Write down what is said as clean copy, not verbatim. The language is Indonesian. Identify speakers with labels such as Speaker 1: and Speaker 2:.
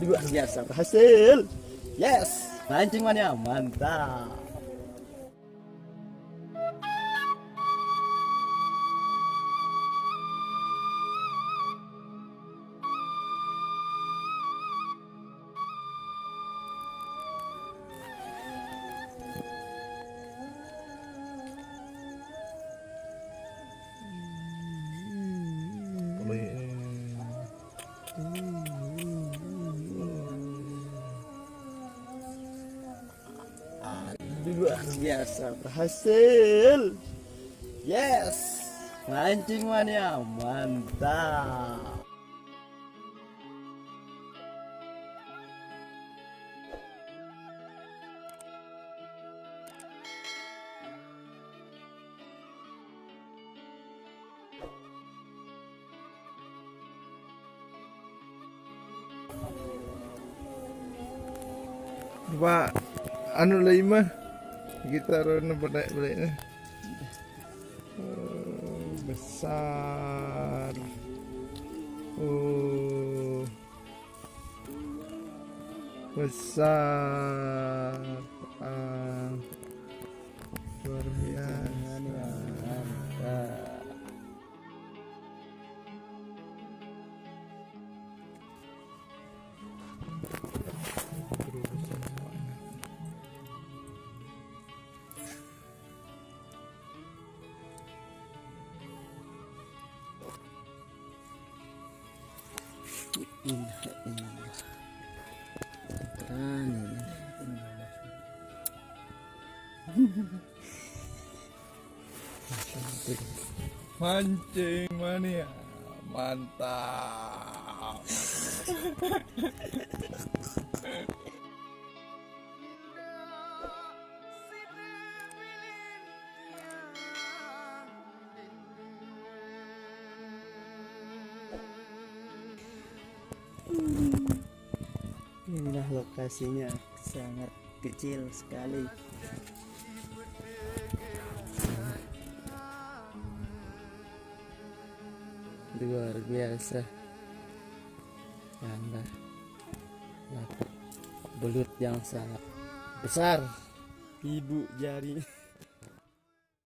Speaker 1: luar biasa berhasil. Yes, mancing mania mantap. Luar biasa berhasil. Yes, mancing mania mantap.
Speaker 2: Pak, anu lima kita rona balik-baliknya. Besar. Besar. Luar biasa.
Speaker 1: Mantap.
Speaker 2: Mancing mania mantap.
Speaker 1: Inilah lokasinya, sangat kecil sekali. Luar biasa. Anda dapat belut yang sangat besar, ibu jari.